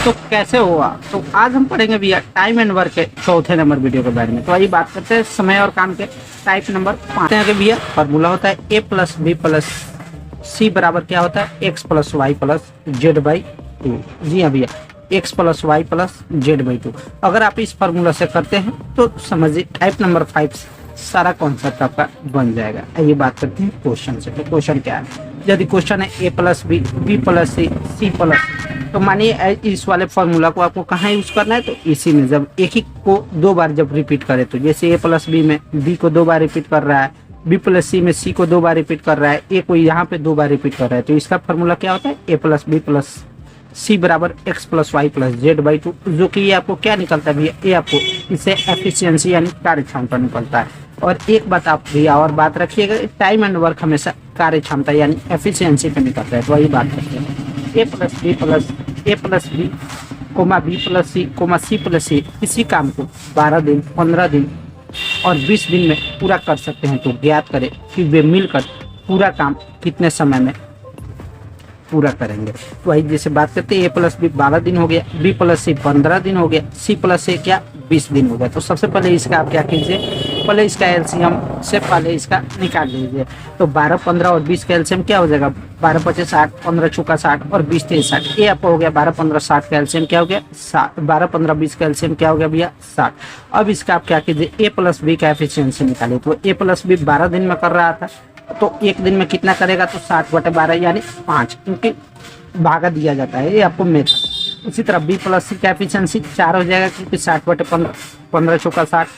तो कैसे हुआ, तो आज हम पढ़ेंगे भैया टाइम एंड वर्क के चौथे नंबर वीडियो के बारे में। तो आइए बात करते हैं समय और काम के टाइप नंबर 5 के भैया। फॉर्मूला होता है a plus B plus C बराबर क्या होता है x plus Y plus Z by 2। जी हाँ भैया, x plus Y plus Z by 2। अगर आप इस फार्मूला से करते हैं तो समझिए टाइप नंबर 5 सारा कॉन्सेप्ट आपका बन जाएगा। आइए बात करते हैं क्वेश्चन से। तो क्वेश्चन क्या है, यदि क्वेश्चन है a plus B B plus C C plus, तो मानिए इस वाले फार्मूला को आपको कहाँ यूज करना है, तो इसी में जब एक ही को दो बार जब रिपीट करे, तो जैसे a प्लस बी में b को दो बार रिपीट कर रहा है, b प्लस सी में c को दो बार रिपीट कर रहा है, a को यहाँ पे दो बार रिपीट कर रहा है, तो इसका फार्मूला क्या होता है a plus B plus C बराबर X plus Y plus Z by 2, जो कि ये आपको क्या निकलता है भैया, ये आपको इससे एफिशिएंसी यानी कार्य क्षमता निकलता है। और एक बात आप भैया और बात रखिएगा, टाइम एंड वर्क हमेशा कार्य क्षमता यानी एफिशिएंसी पे निकलता है। तो वही बात करते हैं, A plus B comma B plus C comma C plus C, इसी काम को 12 दिन 15 दिन और 20 दिन में पूरा कर सकते हैं। तो ज्ञात करें कि वे मिलकर पूरा काम कितने समय में पूरा करेंगे। तो वही जैसे बात करते हैं, ए प्लस बी 12 दिन हो गया, बी प्लस सी 15 दिन हो गया, सी प्लस ए क्या 20 दिन हो गया। तो सबसे पहले इसका आप क्या कीजिए, पहले इसका एलसीएम से पहले इसका निकाल लीजिए। तो 12 15 और 20 का एलसीएम क्या हो जाएगा, 12 25 60, 15 चौका 60 और 20 23 60। ये आपको हो गया 12 15 60 का एलसीएम क्या हो गया 60, 12 15 20 का एलसीएम क्या हो गया भैया 60। अब इसका आप क्या कीजिए, ए प्लस बी का एफिशिएंसी निकालिए। तो ए प्लस बी 12 दिन में कर रहा था, तो एक दिन में कितना करेगा, तो 60/12 यानी 5, क्योंकि भागा दिया जाता है, ये आपको मेथड। उसी तरह बी प्लस सी का एफिशिएंसी 4 हो जाएगा, क्योंकि 60/15 15 चौका 60,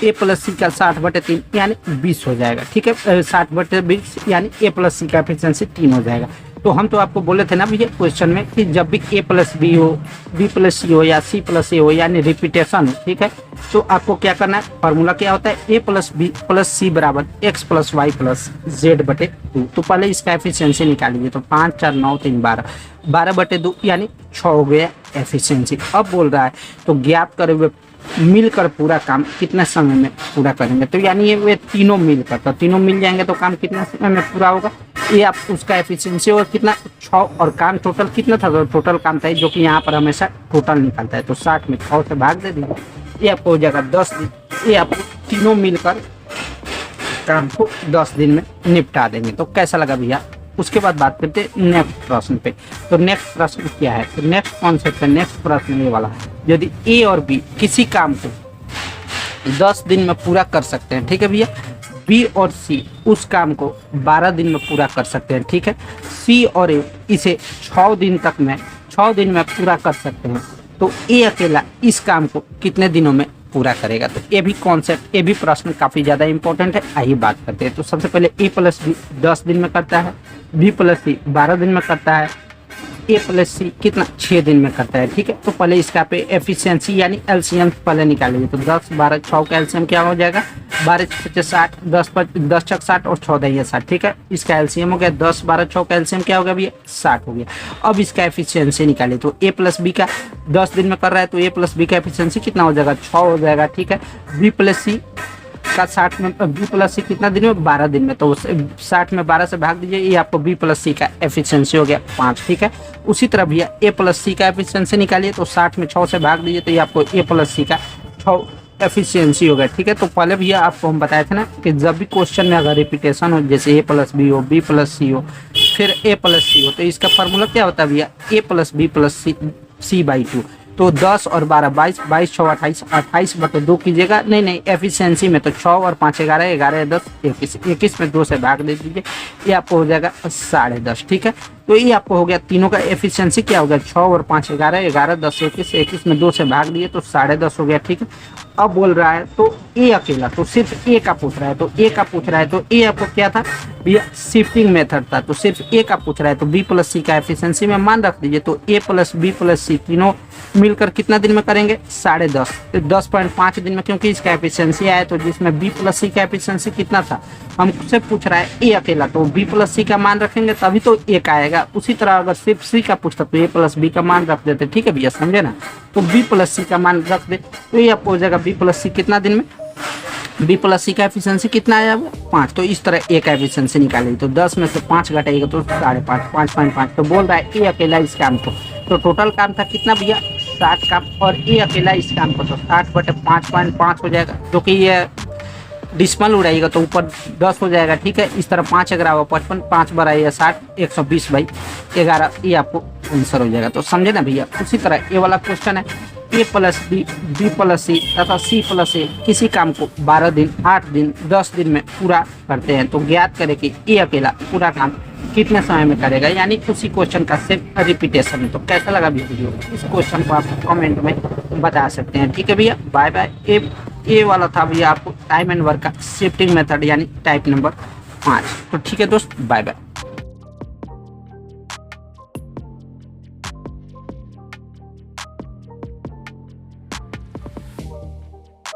ए प्लस सी का 60/3 यानी 20 हो जाएगा। ठीक है, 60/20 यानी ए प्लस सी का एफिशिएंसी 3 हो जाएगा। तो हम तो आपको बोले थे ना भैया क्वेश्चन में कि जब भी ए प्लस बी हो, बी प्लस सी हो या सी प्लस ए हो यानी रिपीटेशन हो, ठीक है, तो आपको क्या करना है, फार्मूला क्या होता है, A plus B plus C बराबर X plus Y plus Z बटे 2। तो पहले इसका एफिशिएंसी निकालिए। तो 5 4 9 3 12, 12/2 यानी 6 हो गया एफिशिएंसी। अब बोल रहा है तो ज्ञात करे हुए मिलकर पूरा काम कितने समय में पूरा करेंगे। तो यानी ये वे तीनों मिलकर, तो तीनों मिल जाएंगे तो काम कितने समय में पूरा होगा, ये आप उसका एफिशिएंसी और कितना 6, और काम टोटल कितना था, तो टोटल काम था जो कि यहाँ पर हमेशा टोटल निकलता है। तो 60 में 6 से भाग दे दीजिए, ये आपको हो जाएगा 10 दिन। ये आपको तीनों मिलकर काम को 10 दिन में निपटा देंगे। तो कैसा लगा भैया। उसके बाद बात करते हैं नेक्स्ट प्रश्न पे। तो नेक्स्ट प्रश्न क्या है, तो नेक्स्ट कॉन्सेप्ट है, नेक्स्ट प्रश्न ये वाला है, यदि ए और बी किसी काम को 10 दिन में पूरा कर सकते हैं, ठीक है भैया, बी और सी उस काम को 12 दिन में पूरा कर सकते हैं, ठीक है, सी और ए इसे 6 दिन में पूरा कर सकते हैं, तो ए अकेला इस काम को कितने दिनों में पूरा करेगा। तो ये भी कॉन्सेप्ट, ये भी प्रश्न काफी ज्यादा इंपॉर्टेंट है। आइए बात करते हैं। तो सबसे पहले ए प्लस बी 10 दिन में करता है, बी प्लस सी 12 दिन में करता है, ए प्लस सी कितना 6 दिन में करता है, ठीक है। तो पहले इसका पे एफिशिएंसी यानी एलसीएम पहले निकालेंगे। तो 10 12 6 का एलसीएम क्या हो जाएगा, 12 5 60, 10 6 60 और 6 10 60, ठीक है। इसका एलसीएम हो गया 10 12 6 का एलसीएम क्या हो गया भैया 60 हो गया। अब इसका एफिशिएंसी निकालिए। तो ए प्लस बी का 10 दिन में कर रहा है, तो ए प्लस बी का एफिशिएंसी कितना हो जाएगा 6 हो जाएगा, ठीक है। बी प्लस सी का 60 में, बी प्लस सी कितना दिन में 12 दिन में, तो 60 में 12 से भाग दीजिए, ये आपको बी प्लस सी का एफिशिएंसी हो गया 5, ठीक है। उसी तरह भैया ए प्लस सी का एफिशिएंसी निकालिए। तो 60 में 6 से भाग दीजिए, तो ये आपको ए प्लस सी का 6 एफिशिएंसी हो गया, ठीक है। तो पहले भैया आपको हम बताए थे ना कि जब भी क्वेश्चन में अगर रिपीटेशन हो, जैसे ए प्लस बी हो, बी प्लस सी हो, फिर ए प्लस सी हो, तो इसका फार्मूला क्या होता है भैया, A plus B plus C by 2। तो 10 और 12 22, 22 6 28, 28/2 कीजिएगा, नहीं एफिशिएंसी में तो 6 और 5 11, 11 10 21, 21 में 2 से भाग दे दीजिए, ये आपको हो जाएगा 10.5, ठीक है। तो ये आपको हो गया तीनों का एफिशिएंसी क्या हो गया 6 और 5 11, 11 10 21, 21 में 2 से भाग दिए तो 10.5 हो गया, ठीक है। अब बोल रहा है तो ए अकेला, तो सिर्फ ए का पूछ रहा है, तो ए का पूछ रहा है, तो ए आपको क्या था भैया शिफ्टिंग मेथड था, तो सिर्फ ए का पूछ रहा है, तो बी प्लस सी का एफिशिएंसी में मान रख दीजिए। तो ए प्लस बी प्लस सी तीनों मिलकर कितना दिन में करेंगे 10.5, तो 10.5 दिन में, क्योंकि इसका एफिशिएंसी आया, तो जिसमें बी प्लस सी का एफिशिएंसी कितना था हमसे पूछ रहा है ए अकेला, तो बी प्लस सी का मान रखेंगे तभी तो ए का आएगा। उसी तरह अगर सिर्फ सी का पूछता तो ए प्लस बी का मान रख देते, ठीक है भैया, समझे ना। तो बी प्लस सी का मान रख दे, तो ये आपको हो जाएगा बी प्लस सी कितना दिन में बी प्लस सी का एफिशिएंसी कितना आया हुआ 5। तो इस तरह ए का एफिशिएंसी निकालेगी तो 10 में से 5 घटाएगा तो 5.5, 5.5। तो बोल रहा है ए अकेला इस काम को। तो टोटल काम था कितना भैया 60 काम, और ए अकेला इस काम को तो 60/5.5 हो जाएगा, जो कि ये डिसमल उड़ाएगा तो ऊपर 10 हो जाएगा। ठीक है, इस तरह 5 11 55, 5 12 या 60, 120/11 ये आपको आंसर हो जाएगा। तो समझे ना भैया। उसी तरह ये वाला क्वेश्चन है A plus B, B plus सी तथा सी प्लस ए किसी काम को 12 दिन, 8 दिन, 10 दिन में पूरा करते हैं तो ज्ञात करें कि ए अकेला पूरा काम कितने समय में करेगा, यानी उसी क्वेश्चन का सिर्फ रिपीटेशन। तो कैसा लगा वीडियो, इस क्वेश्चन को आप कमेंट में बता सकते हैं। ठीक है भैया, बाय बाय। ए वाला था भैया आपको टाइम एंड वर्क का शिफ्टिंग मेथड यानी टाइप नंबर 5। तो ठीक है दोस्त, बाय बाय।